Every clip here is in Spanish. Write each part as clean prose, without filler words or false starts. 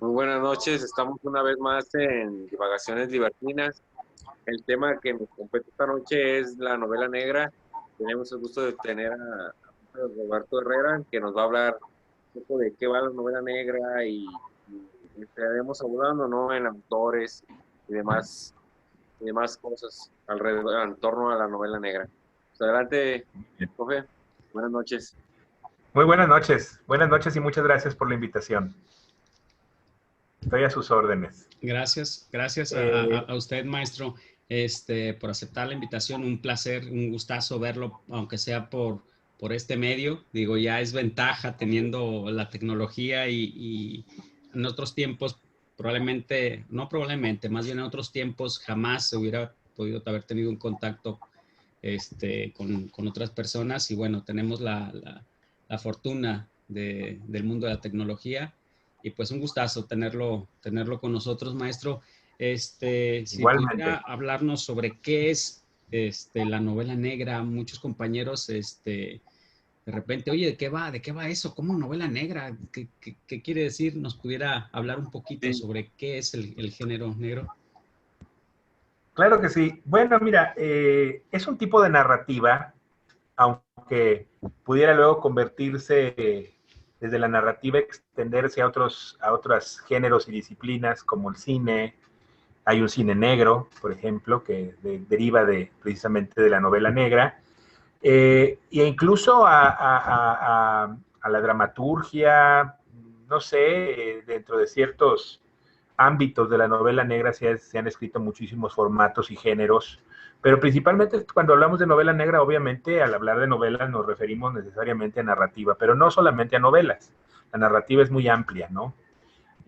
Muy buenas noches, estamos una vez más en Divagaciones Libertinas. El tema que nos compete esta noche es la novela negra. Tenemos el gusto de tener a Roberto Herrera, que nos va a hablar un poco de qué va la novela negra y estaremos hablando, ¿no?, en autores y demás cosas alrededor, en torno a la novela negra. Pues adelante, profe. Buenas noches. Muy buenas noches y muchas gracias por la invitación. Estoy a sus órdenes. Gracias Eh, a usted, maestro, por aceptar la invitación. Un placer, un gustazo verlo, aunque sea por este medio. Digo, ya es ventaja teniendo la tecnología y en otros tiempos, más bien en otros tiempos jamás se hubiera podido haber tenido un contacto con otras personas. Y bueno, tenemos la fortuna del mundo de la tecnología. Y pues un gustazo tenerlo con nosotros, maestro. Si pudiera Igualmente. hablarnos sobre qué es la novela negra. Muchos compañeros, de repente, oye, ¿de qué va? ¿De qué va eso? ¿Cómo novela negra? ¿Qué quiere decir? ¿Nos pudiera hablar un poquito Sí, sobre qué es el género negro? Claro que sí. Bueno, mira, es un tipo de narrativa, aunque pudiera luego convertirse desde la narrativa, extenderse a otros géneros y disciplinas como el cine. Hay un cine negro, por ejemplo, que deriva precisamente de la novela negra. E incluso a la dramaturgia, no sé, dentro de ciertos ámbitos de la novela negra se han escrito muchísimos formatos y géneros, pero principalmente cuando hablamos de novela negra, obviamente al hablar de novelas nos referimos necesariamente a narrativa, pero no solamente a novelas. La narrativa es muy amplia, ¿no?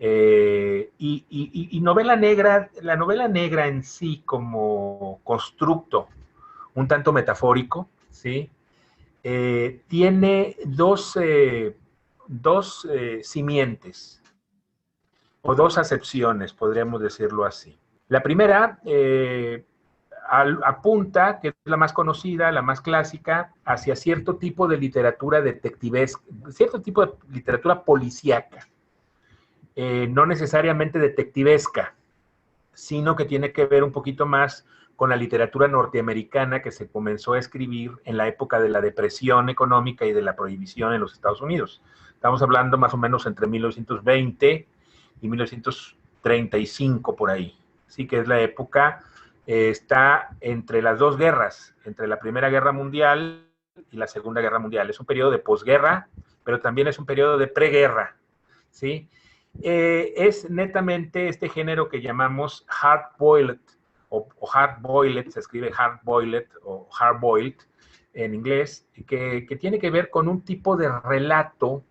Y novela negra, la novela negra en sí como constructo un tanto metafórico, ¿sí? Tiene dos simientes o dos acepciones, podríamos decirlo así. La primera apunta, que es la más conocida, la más clásica, hacia cierto tipo de literatura detectivesca, cierto tipo de literatura policíaca, no necesariamente detectivesca, sino que tiene que ver un poquito más con la literatura norteamericana que se comenzó a escribir en la época de la depresión económica y de la prohibición en los Estados Unidos. Estamos hablando más o menos entre 1920 y 1935 por ahí. Sí que es la época, está entre las dos guerras, entre la Primera Guerra Mundial y la Segunda Guerra Mundial. Es un periodo de posguerra, pero también es un periodo de preguerra, ¿sí? Es netamente este género que llamamos hard-boiled o hard-boiled, se escribe hard-boiled o hard-boiled en inglés, que tiene que ver con un tipo de relato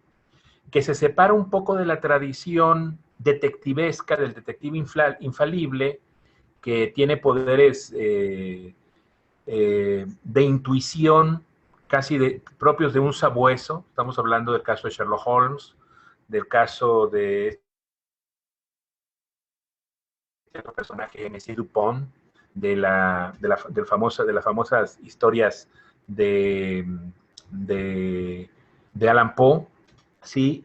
que se separa un poco de la tradición detectivesca del detective infalible, que tiene poderes de intuición propios de un sabueso. Estamos hablando del caso de Sherlock Holmes, del caso de este personaje M.C. Dupont, de las famosas historias de, de Alan Poe, ¿sí?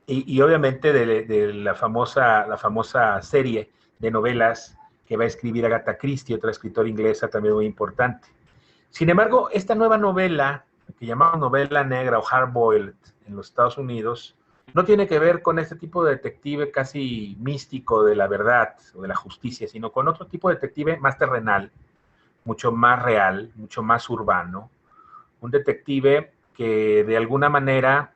Y obviamente de la famosa serie de novelas que va a escribir Agatha Christie, otra escritora inglesa también muy importante. Sin embargo, esta nueva novela, que llamamos novela negra o hard-boiled en los Estados Unidos, no tiene que ver con este tipo de detective casi místico de la verdad o de la justicia, sino con otro tipo de detective más terrenal, mucho más real, mucho más urbano. Un detective que de alguna manera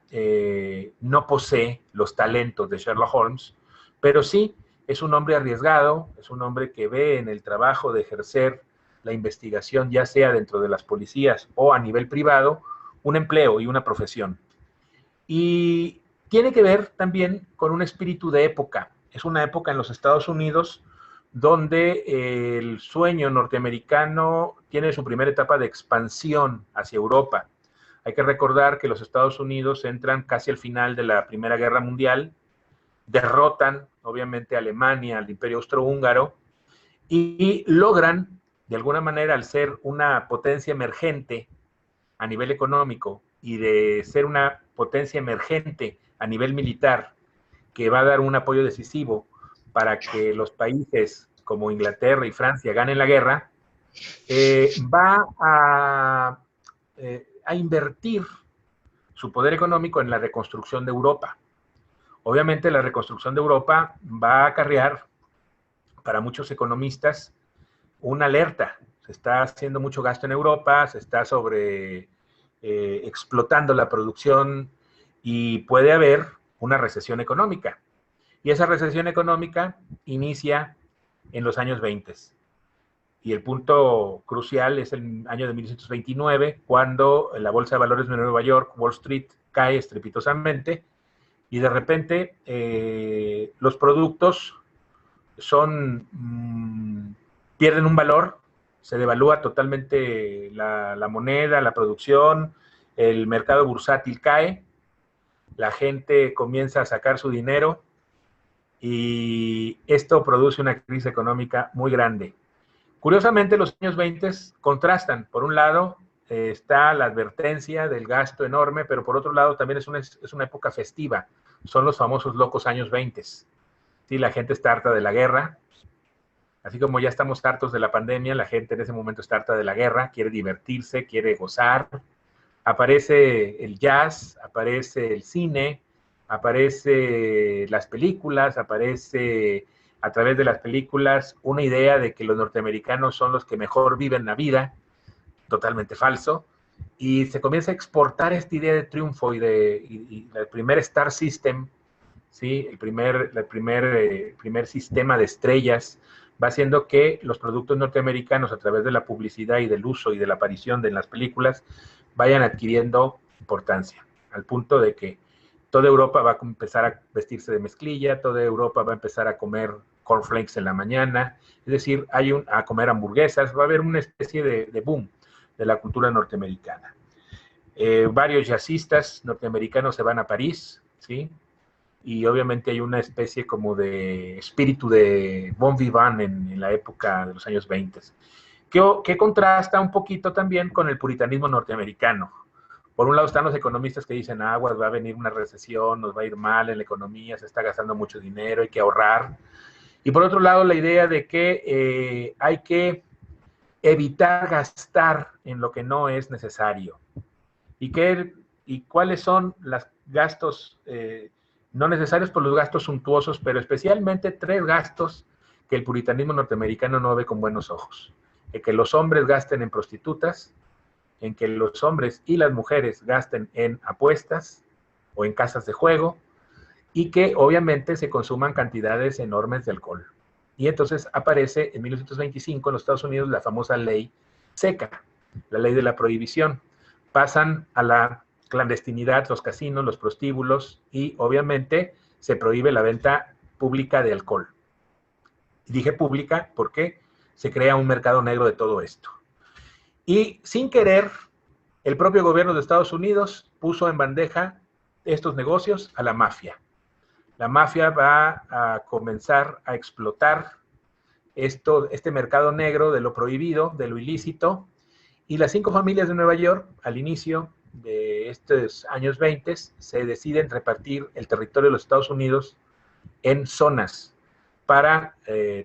no posee los talentos de Sherlock Holmes, pero sí es un hombre arriesgado, es un hombre que ve en el trabajo de ejercer la investigación, ya sea dentro de las policías o a nivel privado, un empleo y una profesión. Y tiene que ver también con un espíritu de época. Es una época en los Estados Unidos donde el sueño norteamericano tiene su primera etapa de expansión hacia Europa. Hay que recordar que los Estados Unidos entran casi al final de la Primera Guerra Mundial, derrotan obviamente a Alemania, al Imperio Austrohúngaro, y logran, de alguna manera, al ser una potencia emergente a nivel económico y de ser una potencia emergente a nivel militar, que va a dar un apoyo decisivo para que los países como Inglaterra y Francia ganen la guerra, va a invertir su poder económico en la reconstrucción de Europa. Obviamente la reconstrucción de Europa va a acarrear para muchos economistas una alerta. Se está haciendo mucho gasto en Europa, se está explotando la producción y puede haber una recesión económica. Y esa recesión económica inicia en los años 20. Y el punto crucial es el año de 1929, cuando la Bolsa de Valores de Nueva York, Wall Street, cae estrepitosamente y de repente los productos pierden un valor, se devalúa totalmente la moneda, la producción, el mercado bursátil cae, la gente comienza a sacar su dinero y esto produce una crisis económica muy grande. Curiosamente, los años 20 contrastan. Por un lado, está la advertencia del gasto enorme, pero por otro lado también es una época festiva. Son los famosos locos años 20. Sí, la gente está harta de la guerra. Así como ya estamos hartos de la pandemia, la gente en ese momento está harta de la guerra, quiere divertirse, quiere gozar. Aparece el jazz, aparece el cine, aparece las películas, aparece a través de las películas una idea de que los norteamericanos son los que mejor viven la vida, totalmente falso, y se comienza a exportar esta idea de triunfo y el primer Star System, ¿sí? el primer sistema de estrellas, va haciendo que los productos norteamericanos, a través de la publicidad y del uso y de la aparición de las películas, vayan adquiriendo importancia, al punto de que toda Europa va a empezar a vestirse de mezclilla, toda Europa va a empezar a comer cornflakes en la mañana, es decir, a comer hamburguesas, va a haber una especie de boom de la cultura norteamericana. Varios jazzistas norteamericanos se van a París, ¿sí? Y obviamente hay una especie como de espíritu de bon vivant en la época de los años 20, que contrasta un poquito también con el puritanismo norteamericano. Por un lado están los economistas que dicen, aguas, va a venir una recesión, nos va a ir mal en la economía, se está gastando mucho dinero, hay que ahorrar. Y por otro lado, la idea de que hay que evitar gastar en lo que no es necesario. ¿Y cuáles son los gastos no necesarios? Por los gastos suntuosos, pero especialmente 3 gastos que el puritanismo norteamericano no ve con buenos ojos. Que los hombres gasten en prostitutas, en que los hombres y las mujeres gasten en apuestas o en casas de juego, y que obviamente se consuman cantidades enormes de alcohol. Y entonces aparece en 1925 en los Estados Unidos la famosa ley seca, la ley de la prohibición. Pasan a la clandestinidad los casinos, los prostíbulos, y obviamente se prohíbe la venta pública de alcohol. Dije pública porque se crea un mercado negro de todo esto. Y sin querer, el propio gobierno de Estados Unidos puso en bandeja estos negocios a la mafia. La mafia va a comenzar a explotar este mercado negro de lo prohibido, de lo ilícito, y las 5 familias de Nueva York, al inicio de estos años 20, se deciden repartir el territorio de los Estados Unidos en zonas para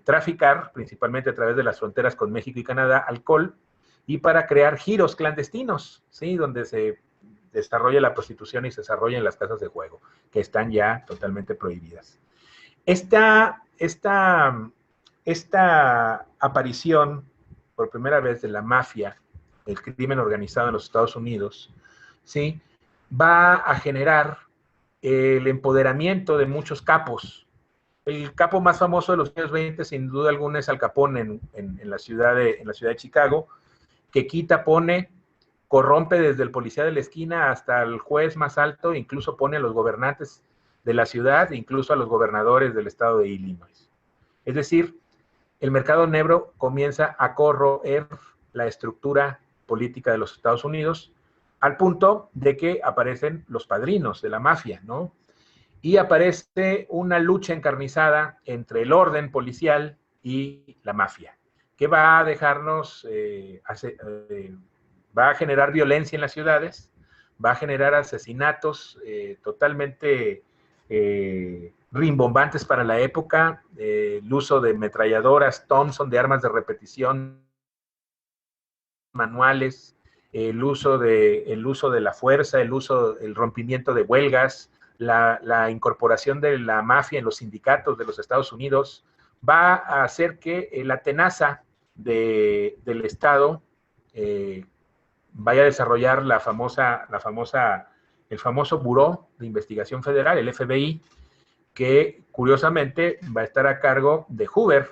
traficar, principalmente a través de las fronteras con México y Canadá, alcohol, y para crear giros clandestinos, ¿sí? Donde se desarrolla la prostitución y se desarrollan las casas de juego, que están ya totalmente prohibidas. Esta aparición por primera vez de la mafia, el crimen organizado en los Estados Unidos, ¿sí? Va a generar el empoderamiento de muchos capos. El capo más famoso de los años 20, sin duda alguna, es Al Capone en la ciudad de Chicago, que quita, pone, corrompe desde el policía de la esquina hasta el juez más alto, incluso pone a los gobernantes de la ciudad, incluso a los gobernadores del estado de Illinois. Es decir, el mercado negro comienza a corroer la estructura política de los Estados Unidos, al punto de que aparecen los padrinos de la mafia, ¿no? Y aparece una lucha encarnizada entre el orden policial y la mafia, que va a dejarnos, va a generar violencia en las ciudades, va a generar asesinatos totalmente rimbombantes para la época, el uso de metralladoras Thompson, de armas de repetición manuales, el uso de la fuerza, el rompimiento de huelgas, la incorporación de la mafia en los sindicatos de los Estados Unidos, va a hacer que la tenaza del Estado vaya a desarrollar el famoso Buró de Investigación Federal, el FBI, que curiosamente va a estar a cargo de Hoover,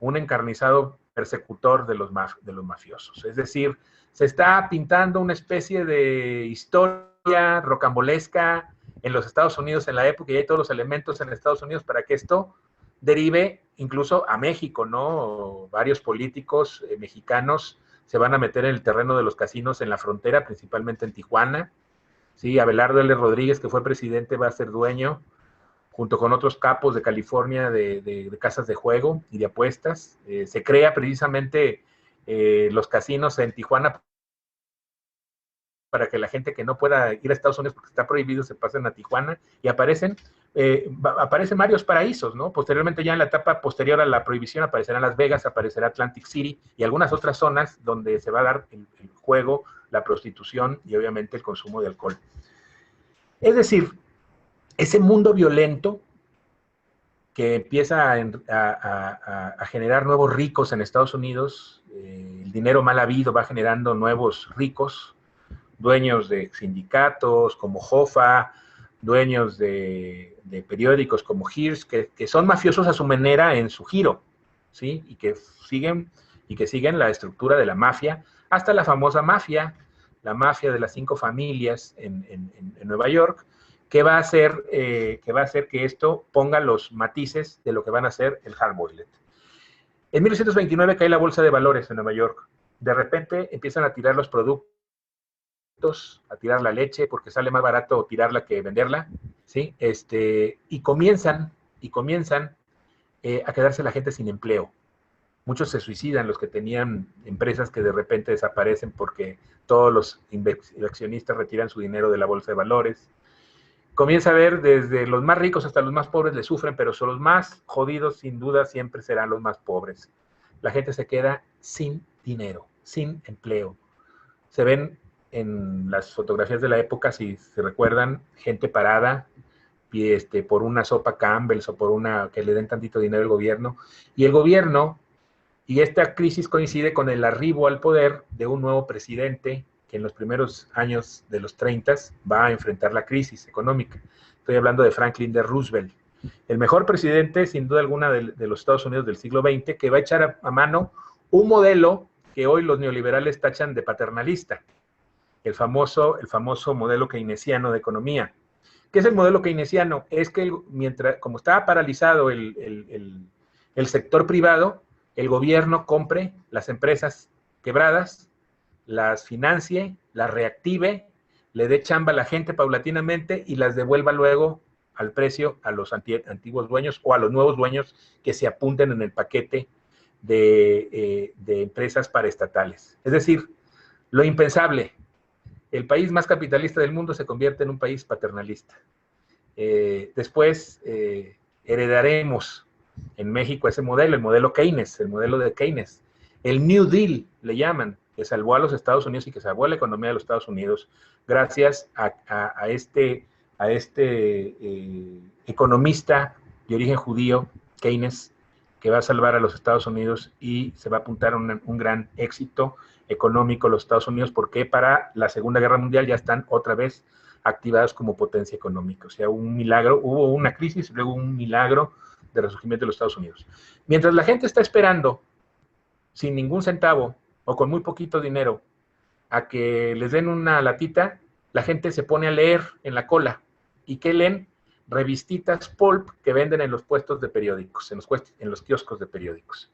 un encarnizado persecutor de los mafiosos. Es decir, se está pintando una especie de historia rocambolesca en los Estados Unidos en la época, y hay todos los elementos en Estados Unidos para que esto derive incluso a México, ¿no? Varios políticos mexicanos se van a meter en el terreno de los casinos en la frontera, principalmente en Tijuana. Sí, Abelardo L. Rodríguez, que fue presidente, va a ser dueño, junto con otros capos de California, de casas de juego y de apuestas. Se crea precisamente los casinos en Tijuana para que la gente que no pueda ir a Estados Unidos porque está prohibido se pasen a Tijuana, y aparecen varios paraísos, ¿no? Posteriormente, ya en la etapa posterior a la prohibición, aparecerán Las Vegas, aparecerá Atlantic City y algunas otras zonas donde se va a dar el juego, la prostitución y obviamente el consumo de alcohol. Es decir, ese mundo violento que empieza a generar nuevos ricos en Estados Unidos, el dinero mal habido va generando nuevos ricos, dueños de sindicatos como Hoffa, dueños de periódicos como Hearst, que son mafiosos a su manera en su giro, ¿sí? Y que siguen la estructura de la mafia, hasta la famosa mafia, la mafia de las 5 familias en Nueva York, que va a hacer que esto ponga los matices de lo que van a ser el hard boiled. En 1929 cae la bolsa de valores en Nueva York. De repente empiezan a tirar los productos, a tirar la leche, porque sale más barato tirarla que venderla, ¿sí? Y comienzan a quedarse la gente sin empleo. Muchos se suicidan, los que tenían empresas que de repente desaparecen porque todos los inversionistas retiran su dinero de la bolsa de valores. Comienza a ver desde los más ricos hasta los más pobres le sufren, pero son los más jodidos, sin duda, siempre serán los más pobres. La gente se queda sin dinero, sin empleo. Se ven en las fotografías de la época, si se recuerdan, gente parada por una sopa Campbell's o por una que le den tantito dinero al gobierno. Y el gobierno, y esta crisis coincide con el arribo al poder de un nuevo presidente que en los primeros años de los 30 va a enfrentar la crisis económica. Estoy hablando de Franklin D. Roosevelt, el mejor presidente, sin duda alguna, de los Estados Unidos del siglo XX, que va a echar a mano un modelo que hoy los neoliberales tachan de paternalista, el famoso modelo keynesiano de economía. ¿Qué es el modelo keynesiano? Es que como estaba paralizado el sector privado, el gobierno compre las empresas quebradas, las financie, las reactive, le dé chamba a la gente paulatinamente y las devuelva luego al precio a los antiguos dueños o a los nuevos dueños que se apunten en el paquete de empresas paraestatales. Es decir, lo impensable. El país más capitalista del mundo se convierte en un país paternalista. Después heredaremos en México ese modelo, el modelo Keynes, el modelo de Keynes. El New Deal, le llaman, que salvó a los Estados Unidos y que salvó a la economía de los Estados Unidos gracias a este economista de origen judío, Keynes, que va a salvar a los Estados Unidos y se va a apuntar a un gran éxito económico los Estados Unidos, porque para la Segunda Guerra Mundial ya están otra vez activados como potencia económica. O sea, un milagro, hubo una crisis, luego un milagro de resurgimiento de los Estados Unidos. Mientras la gente está esperando, sin ningún centavo o con muy poquito dinero, a que les den una latita, la gente se pone a leer en la cola. ¿Y qué leen? Revistitas pulp que venden en los puestos de periódicos, en los kioscos de periódicos.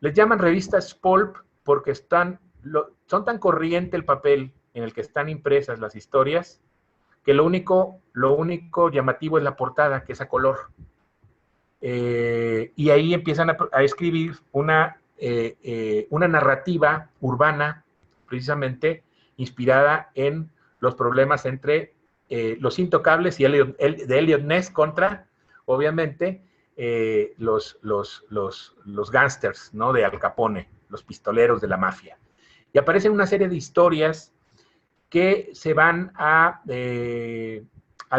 Les llaman revistas pulp porque son tan corriente el papel en el que están impresas las historias, que lo único llamativo es la portada, que es a color. Y ahí empiezan a escribir una narrativa urbana, precisamente inspirada en los problemas entre Los Intocables y de Elliot Ness contra obviamente, los gángsters, ¿no? De Al Capone, los pistoleros de la mafia. Y aparecen una serie de historias que se van a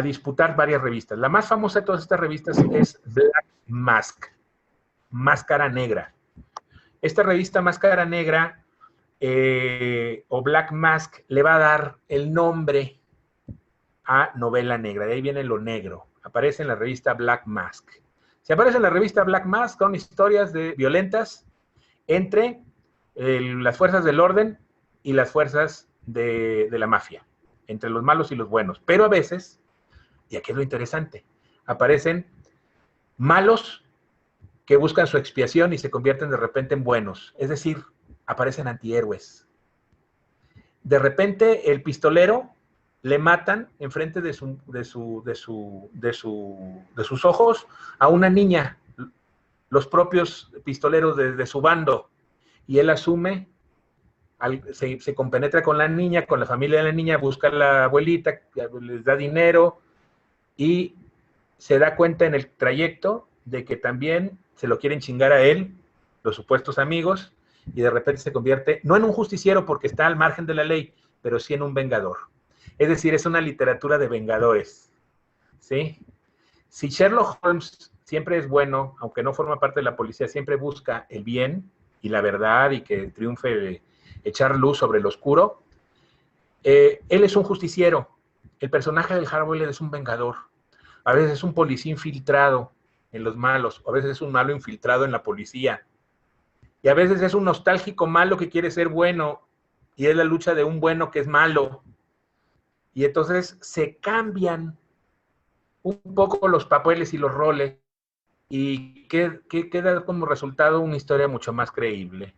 disputar varias revistas. La más famosa de todas estas revistas es Black Mask, Máscara Negra. Esta revista Máscara Negra o Black Mask le va a dar el nombre a novela negra, de ahí viene lo negro. Aparece en la revista Black Mask. Si aparece en la revista Black Mask, son historias violentas entre las fuerzas del orden y las fuerzas de la mafia, entre los malos y los buenos. Pero a veces, y aquí es lo interesante, aparecen malos que buscan su expiación y se convierten de repente en buenos. Es decir, aparecen antihéroes. De repente, el pistolero le matan enfrente de sus ojos a una niña, los propios pistoleros de su bando, y él asume, se compenetra con la niña, con la familia de la niña, busca a la abuelita, les da dinero, y se da cuenta en el trayecto de que también se lo quieren chingar a él, los supuestos amigos, y de repente se convierte, no en un justiciero porque está al margen de la ley, pero sí en un vengador. Es decir, es una literatura de vengadores, ¿sí? Si Sherlock Holmes siempre es bueno, aunque no forma parte de la policía, siempre busca el bien y la verdad y que triunfe echar luz sobre lo oscuro, él es un justiciero. El personaje del Hardboiled es un vengador. A veces es un policía infiltrado en los malos, a veces es un malo infiltrado en la policía. Y a veces es un nostálgico malo que quiere ser bueno y es la lucha de un bueno que es malo. Y entonces se cambian un poco los papeles y los roles y queda como resultado una historia mucho más creíble,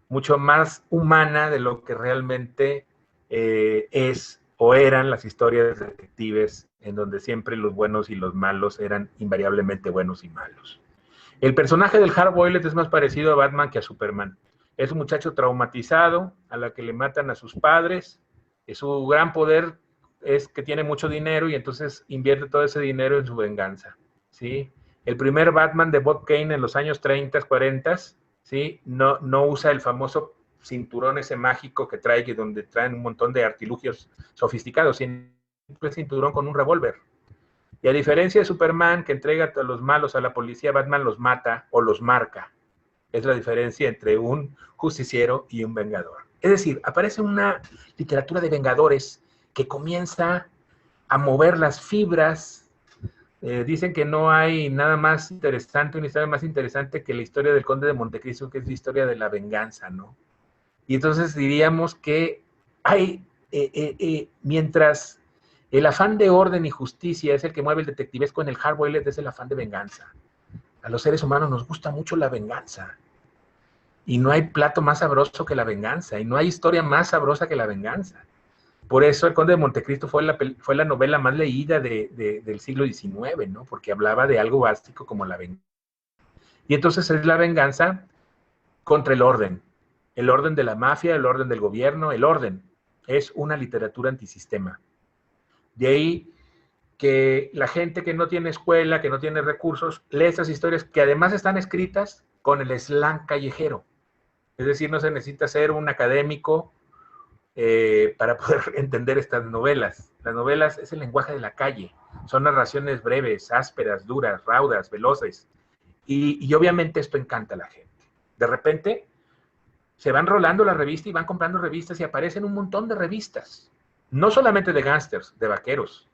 mucho más humana de lo que realmente es o eran las historias de detectives, en donde siempre los buenos y los malos eran invariablemente buenos y malos. El personaje del Hardboiled es más parecido a Batman que a Superman. Es un muchacho traumatizado, a la que le matan a sus padres, su gran poder es que tiene mucho dinero y entonces invierte todo ese dinero en su venganza, ¿sí? El primer Batman de Bob Kane en los años 30, 40, ¿sí? No usa el famoso cinturón ese mágico que trae, donde traen un montón de artilugios sofisticados, sino un cinturón con un revólver. Y a diferencia de Superman, que entrega a los malos a la policía, Batman los mata o los marca. Es la diferencia entre un justiciero y un vengador. Es decir, aparece una literatura de vengadores que comienza a mover las fibras. Dicen que no hay nada más interesante, una historia más interesante que la historia del Conde de Montecristo, que es la historia de la venganza, ¿no? Y entonces diríamos que hay, mientras el afán de orden y justicia es el que mueve el detectivesco, en el Hardboiled es el afán de venganza. A los seres humanos nos gusta mucho la venganza. Y no hay plato más sabroso que la venganza. Y no hay historia más sabrosa que la venganza. Por eso El Conde de Montecristo fue la novela más leída del siglo XIX, ¿no? Porque hablaba de algo básico como la venganza. Y entonces es la venganza contra el orden de la mafia, el orden del gobierno, el orden. Es una literatura antisistema. De ahí que la gente que no tiene escuela, que no tiene recursos, lee estas historias que además están escritas con el slang callejero. Es decir, no se necesita ser un académico para poder entender estas novelas. Las novelas es el lenguaje de la calle. Son narraciones breves, ásperas, duras, raudas, veloces. Y obviamente esto encanta a la gente. De repente se van rolando la revista y van comprando revistas y aparecen un montón de revistas. No solamente de gángsters, de vaqueros,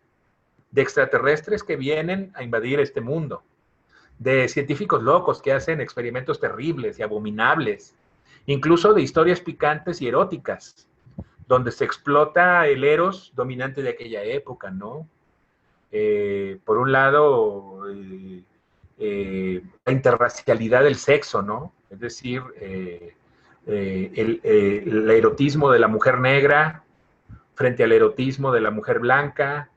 de extraterrestres que vienen a invadir este mundo, de científicos locos que hacen experimentos terribles y abominables, incluso de historias picantes y eróticas, donde se explota el eros dominante de aquella época, ¿no? Por un lado, la interracialidad del sexo, ¿no? Es decir, el erotismo de la mujer negra frente al erotismo de la mujer blanca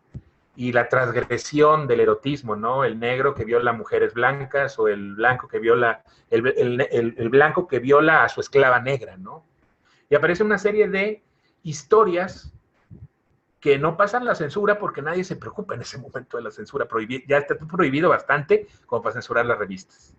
y la transgresión del erotismo, ¿no? El negro que viola a mujeres blancas o el blanco que viola, el blanco que viola a su esclava negra, ¿no? Y aparece una serie de historias que no pasan la censura porque nadie se preocupa en ese momento de la censura. Ya está prohibido bastante como para censurar las revistas.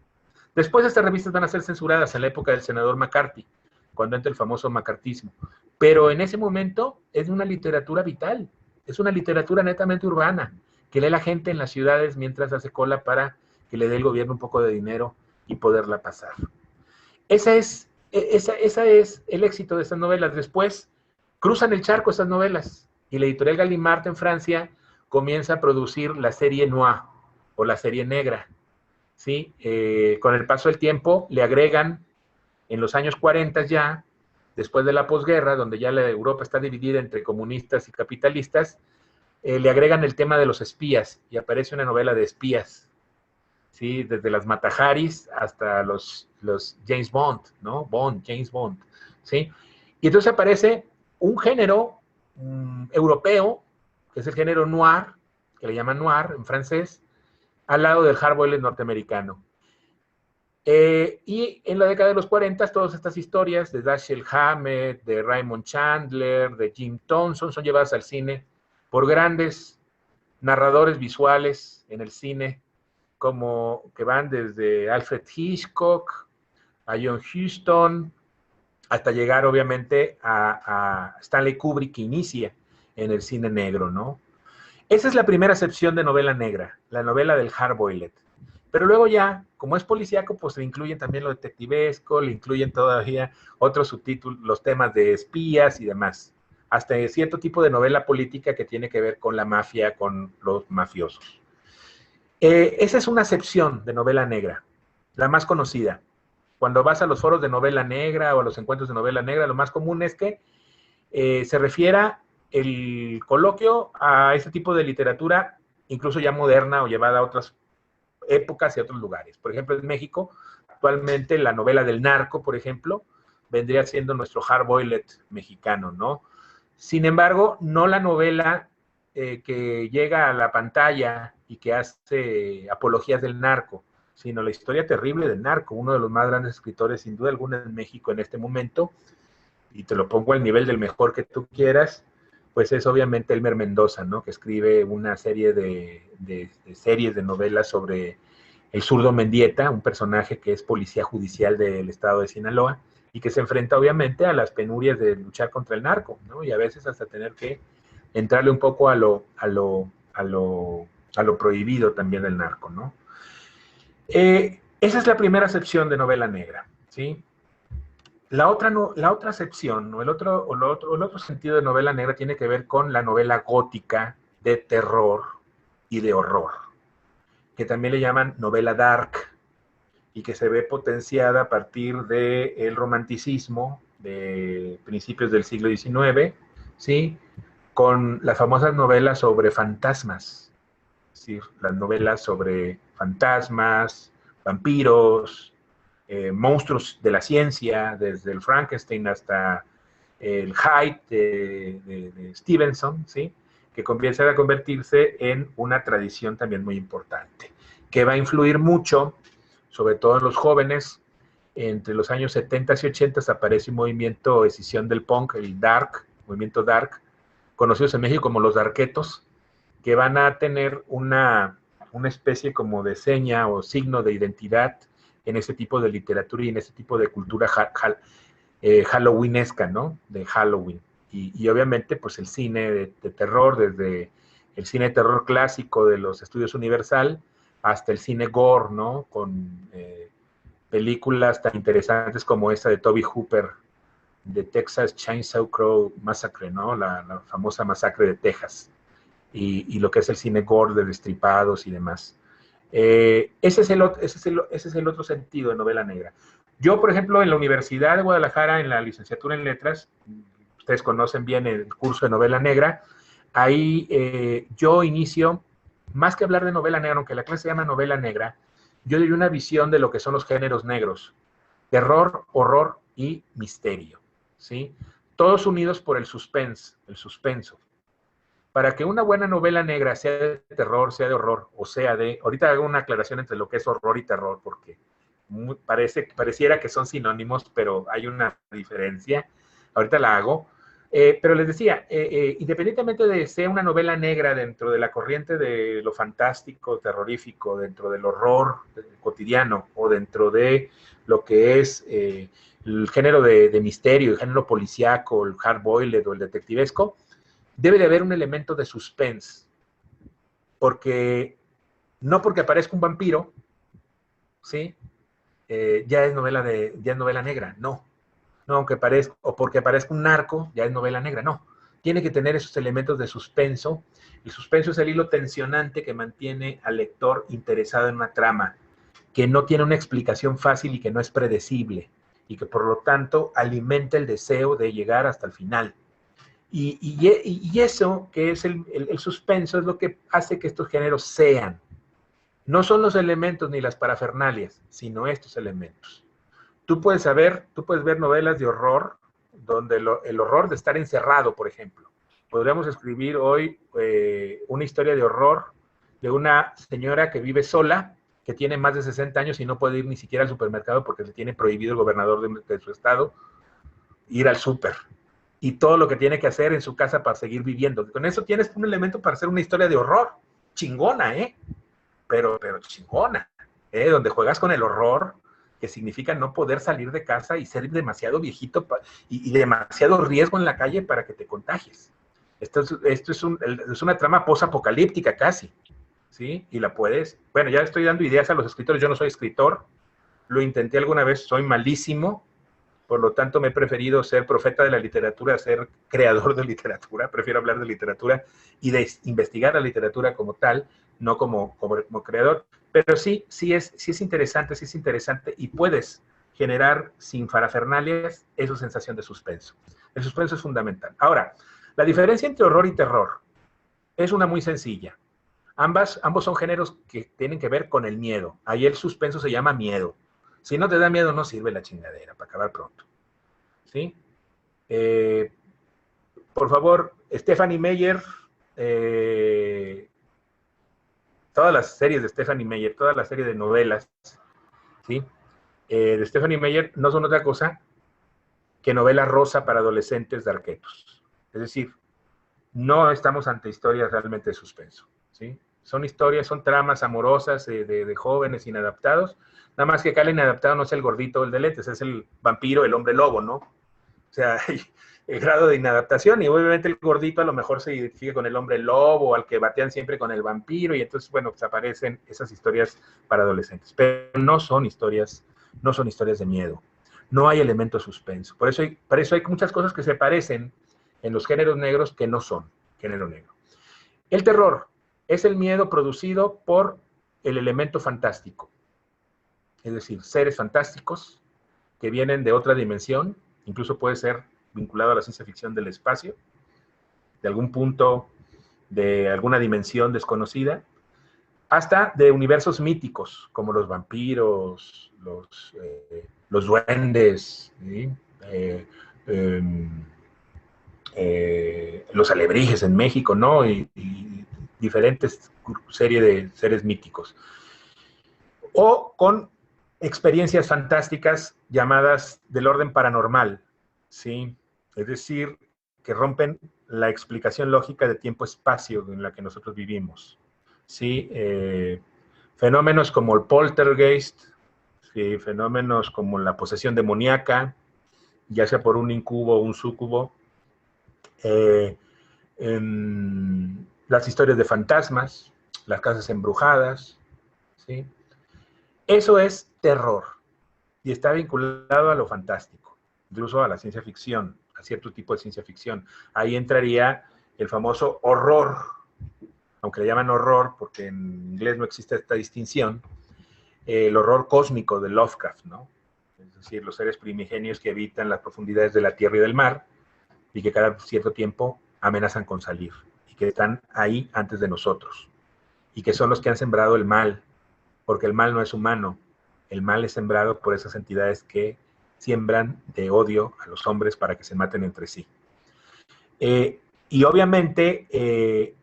Después estas revistas van a ser censuradas en la época del senador McCarthy, cuando entra el famoso macartismo. Pero en ese momento es una literatura vital, es una literatura netamente urbana, que lee la gente en las ciudades mientras hace cola para que le dé el gobierno un poco de dinero y poderla pasar. Ese es el éxito de estas novelas. Después cruzan el charco estas novelas y la editorial Gallimard en Francia comienza a producir la serie noir o la serie negra. ¿Sí? Con el paso del tiempo le agregan en los años 40 ya, después de la posguerra, donde ya la Europa está dividida entre comunistas y capitalistas, le agregan el tema de los espías y aparece una novela de espías, ¿sí? Desde las Mata Haris hasta los James Bond, ¿no? James Bond, ¿sí? Y entonces aparece un género europeo, que es el género noir, que le llaman noir en francés, al lado del hardboiled norteamericano. Y en la década de los 40, todas estas historias de Dashiell Hammett, de Raymond Chandler, de Jim Thompson, son llevadas al cine por grandes narradores visuales en el cine, como que van desde Alfred Hitchcock a John Huston, hasta llegar obviamente a Stanley Kubrick, que inicia en el cine negro, ¿no? Esa es la primera acepción de novela negra, la novela del hardboiled. Pero luego ya, como es policíaco, pues le incluyen también lo detectivesco, le incluyen todavía otros subtítulos, los temas de espías y demás. Hasta cierto tipo de novela política que tiene que ver con la mafia, con los mafiosos. Esa es una acepción de novela negra, la más conocida. Cuando vas a los foros de novela negra o a los encuentros de novela negra, lo más común es que se refiera el coloquio a ese tipo de literatura, incluso ya moderna o llevada a otras épocas y a otros lugares. Por ejemplo, en México, actualmente la novela del narco, por ejemplo, vendría siendo nuestro hardboiled mexicano, ¿no? Sin embargo, no la novela que llega a la pantalla y que hace apologías del narco, sino la historia terrible del narco, uno de los más grandes escritores, sin duda alguna, en México en este momento, y te lo pongo al nivel del mejor que tú quieras, pues es obviamente Elmer Mendoza, ¿no? Que escribe una serie de series de novelas sobre el zurdo Mendieta, un personaje que es policía judicial del estado de Sinaloa, y que se enfrenta obviamente a las penurias de luchar contra el narco, ¿no? Y a veces hasta tener que entrarle un poco a lo prohibido también del narco, ¿no? Esa es la primera acepción de novela negra, ¿sí? La otra acepción, ¿no? el otro sentido de novela negra tiene que ver con la novela gótica de terror y de horror, que también le llaman novela dark, y que se ve potenciada a partir del romanticismo de principios del siglo XIX, ¿sí? Con las famosas novelas sobre fantasmas, ¿sí? Las novelas sobre fantasmas, vampiros, monstruos de la ciencia, desde el Frankenstein hasta el Hyde de Stevenson, ¿sí? Que comienza a convertirse en una tradición también muy importante, que va a influir mucho, sobre todo en los jóvenes. Entre los años 70 y 80 aparece un movimiento de escisión del punk, el dark, movimiento dark, conocidos en México como los darketos, que van a tener una especie como de seña o signo de identidad en ese tipo de literatura y en ese tipo de cultura halloweenesca, ¿no? De Halloween. Y obviamente, pues el cine de terror, desde el cine de terror clásico de los estudios Universal hasta el cine gore, ¿no? Con películas tan interesantes como esta de Tobe Hooper, de Texas Chainsaw Massacre, ¿no? La famosa masacre de Texas. Y lo que es el cine gore de destripados y demás. Ese es el otro sentido de novela negra. Yo, por ejemplo, en la Universidad de Guadalajara, en la licenciatura en Letras, ustedes conocen bien el curso de novela negra, ahí yo inicio, más que hablar de novela negra, aunque la clase se llama novela negra, yo doy una visión de lo que son los géneros negros: terror, horror y misterio, ¿sí? Todos unidos por el suspenso. Para que una buena novela negra sea de terror, sea de horror, o sea de... Ahorita hago una aclaración entre lo que es horror y terror, porque pareciera que son sinónimos, pero hay una diferencia. Ahorita la hago. Pero les decía, independientemente de sea una novela negra dentro de la corriente de lo fantástico, terrorífico, dentro del horror cotidiano o dentro de lo que es el género de misterio, el género policíaco, el hard-boiled o el detectivesco, debe de haber un elemento de suspense. Porque no porque aparezca un vampiro, ¿sí? Ya es novela negra, no. No, aunque parezca, o porque aparezca un narco, ya es novela negra, no. Tiene que tener esos elementos de suspenso. El suspenso es el hilo tensionante que mantiene al lector interesado en una trama, que no tiene una explicación fácil y que no es predecible, y que por lo tanto alimenta el deseo de llegar hasta el final. Y eso, que es el suspenso, es lo que hace que estos géneros sean. No son los elementos ni las parafernalias, sino estos elementos. Tú puedes ver novelas de horror, donde el horror de estar encerrado, por ejemplo. Podríamos escribir hoy una historia de horror de una señora que vive sola, que tiene más de 60 años y no puede ir ni siquiera al supermercado porque le tiene prohibido el gobernador de su estado ir al súper. Y todo lo que tiene que hacer en su casa para seguir viviendo. Con eso tienes un elemento para hacer una historia de horror. Chingona, ¿eh? Pero chingona, ¿eh? Donde juegas con el horror, que significa no poder salir de casa y ser demasiado viejito y demasiado riesgo en la calle para que te contagies. Esto es una trama posapocalíptica casi, ¿sí? Y la puedes... Bueno, ya estoy dando ideas a los escritores. Yo no soy escritor, lo intenté alguna vez, soy malísimo, por lo tanto me he preferido ser profeta de la literatura a ser creador de literatura. Prefiero hablar de literatura y de investigar la literatura como tal, no como creador. Pero sí es interesante y puedes generar sin farafernalias esa sensación de suspenso. El suspenso es fundamental. Ahora, la diferencia entre horror y terror es una muy sencilla. Ambos son géneros que tienen que ver con el miedo. Ahí el suspenso se llama miedo. Si no te da miedo, no sirve la chingadera, para acabar pronto. ¿Sí? Por favor, Stephanie Meyer, todas las series de Stephanie Meyer, toda la serie de novelas, ¿sí? De Stephanie Meyer no son otra cosa que novela rosa para adolescentes de arquetos. Es decir, no estamos ante historias realmente de suspenso, ¿sí? Son historias, son tramas amorosas de jóvenes inadaptados, nada más que acá el inadaptado no es el gordito o el de lentes, es el vampiro, el hombre lobo, ¿no? O sea, el grado de inadaptación, y obviamente el gordito a lo mejor se identifica con el hombre lobo, al que batean siempre con el vampiro, y entonces, bueno, pues aparecen esas historias para adolescentes. Pero no son historias de miedo. No hay elemento suspenso. Por eso hay muchas cosas que se parecen en los géneros negros que no son género negro. El terror es el miedo producido por el elemento fantástico. Es decir, seres fantásticos que vienen de otra dimensión, incluso puede ser vinculado a la ciencia ficción del espacio, de algún punto, de alguna dimensión desconocida, hasta de universos míticos, como los vampiros, los duendes, ¿sí? Los alebrijes en México, ¿no? Y diferentes series de seres míticos. O con experiencias fantásticas llamadas del orden paranormal, ¿sí? Es decir, que rompen la explicación lógica de tiempo-espacio en la que nosotros vivimos, ¿sí? Fenómenos como el poltergeist, ¿sí? Fenómenos como la posesión demoníaca, ya sea por un incubo o un súcubo, las historias de fantasmas, las casas embrujadas, ¿sí? Eso es terror y está vinculado a lo fantástico, incluso a la ciencia ficción, a cierto tipo de ciencia ficción. Ahí entraría el famoso horror, aunque le llaman horror porque en inglés no existe esta distinción, el horror cósmico de Lovecraft, ¿no? Es decir, los seres primigenios que habitan las profundidades de la tierra y del mar y que cada cierto tiempo amenazan con salir y que están ahí antes de nosotros y que son los que han sembrado el mal, porque el mal no es humano, el mal es sembrado por esas entidades que siembran de odio a los hombres para que se maten entre sí. Y obviamente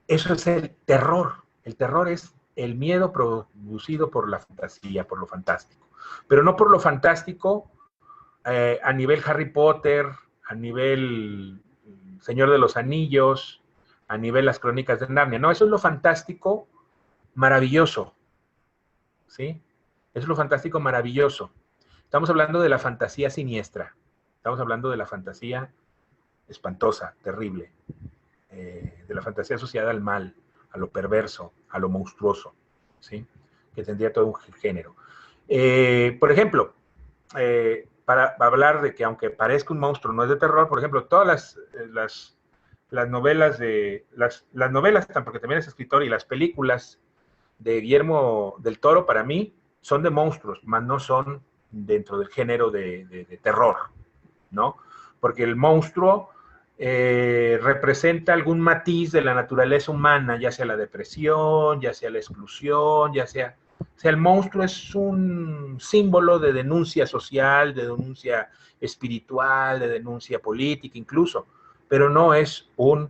eso es el terror. El terror es el miedo producido por la fantasía, por lo fantástico. Pero no por lo fantástico a nivel Harry Potter, a nivel Señor de los Anillos, a nivel las Crónicas de Narnia. No, eso es lo fantástico maravilloso, ¿sí? Eso es lo fantástico maravilloso. Estamos hablando de la fantasía siniestra, estamos hablando de la fantasía espantosa, terrible, de la fantasía asociada al mal, a lo perverso, a lo monstruoso, ¿sí? Que tendría todo un género. Por ejemplo, para hablar de que aunque parezca un monstruo no es de terror, por ejemplo, todas las novelas las novelas, porque también es escritor, y las películas de Guillermo del Toro, para mí, son de monstruos, más no son dentro del género de terror, ¿no? Porque el monstruo representa algún matiz de la naturaleza humana, ya sea la depresión, ya sea la exclusión, ya sea... O sea, el monstruo es un símbolo de denuncia social, de denuncia espiritual, de denuncia política incluso, pero no es un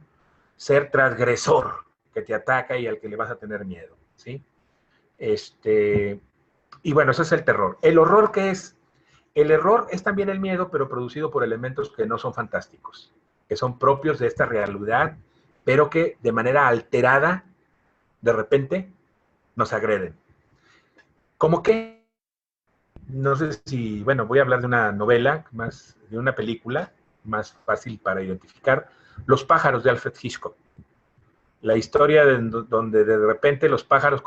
ser transgresor que te ataca y al que le vas a tener miedo, ¿sí? Y bueno, ese es el terror. ¿El horror qué es? El error es también el miedo, pero producido por elementos que no son fantásticos, que son propios de esta realidad, pero que de manera alterada, de repente, nos agreden. ¿Cómo qué? No sé si, bueno, voy a hablar de una novela, más de una película, más fácil para identificar, Los pájaros de Alfred Hitchcock. La historia donde de repente los pájaros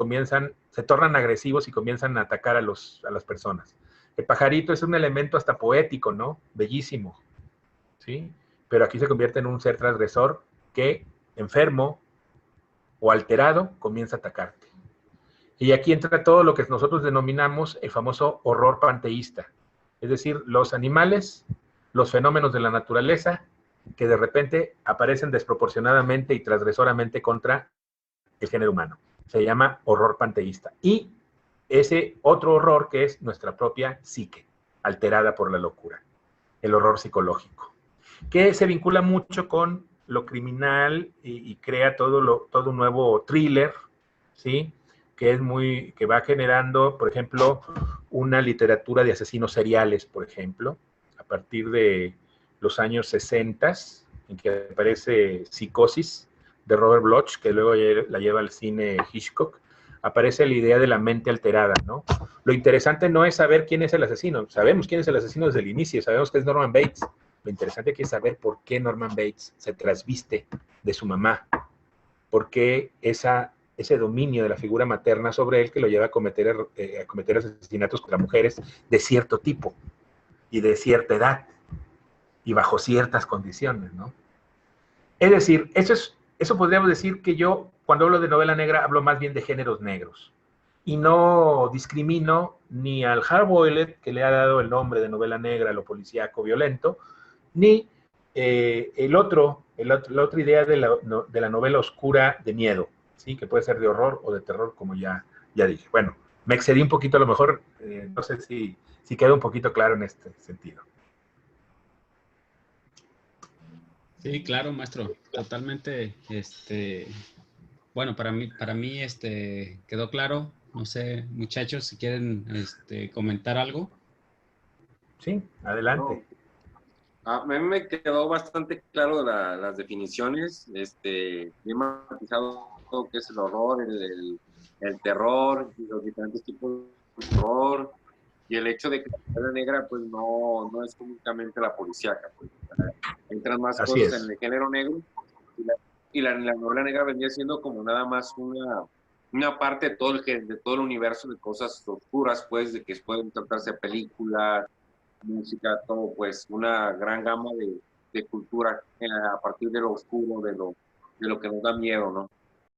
se tornan agresivos y comienzan a atacar a las personas. El pajarito es un elemento hasta poético, ¿no? Bellísimo, ¿sí? Pero aquí se convierte en un ser transgresor que, enfermo o alterado, comienza a atacarte. Y aquí entra todo lo que nosotros denominamos el famoso horror panteísta. Es decir, los animales, los fenómenos de la naturaleza, que de repente aparecen desproporcionadamente y transgresoramente contra el género humano. Se llama horror panteísta. Y ese otro horror que es nuestra propia psique, alterada por la locura, el horror psicológico, que se vincula mucho con lo criminal y crea todo un nuevo thriller, ¿sí? Que va generando, por ejemplo, una literatura de asesinos seriales, por ejemplo, a partir de los años 60, en que aparece Psicosis, de Robert Bloch, que luego la lleva al cine Hitchcock, aparece la idea de la mente alterada, ¿no? Lo interesante no es saber quién es el asesino, sabemos quién es el asesino desde el inicio, sabemos que es Norman Bates. Lo interesante aquí es saber por qué Norman Bates se trasviste de su mamá, por qué ese dominio de la figura materna sobre él que lo lleva a cometer asesinatos contra mujeres de cierto tipo y de cierta edad y bajo ciertas condiciones, ¿no? Es decir, eso podríamos decir que yo, cuando hablo de novela negra, hablo más bien de géneros negros. Y no discrimino ni al hardboiled, que le ha dado el nombre de novela negra a lo policíaco violento, ni la otra idea de la novela oscura de miedo, ¿sí? Que puede ser de horror o de terror, como ya dije. Bueno, me excedí un poquito a lo mejor, no sé si queda un poquito claro en este sentido. Sí, claro, maestro, totalmente, bueno, para mí, quedó claro. No sé, muchachos, si quieren, comentar algo. Sí, adelante. No, a mí me quedó bastante claro las definiciones, bien matizado todo lo que es el horror, el terror, y los diferentes tipos de horror, y el hecho de que la novela negra, pues, no es únicamente la policíaca, pues, entran más Así cosas es. en el género negro, y la novela negra vendría siendo como nada más una parte de todo el universo de cosas oscuras, pues, de que pueden tratarse de películas, música, todo, pues, una gran gama de cultura a partir de lo oscuro, de lo que nos da miedo, ¿no?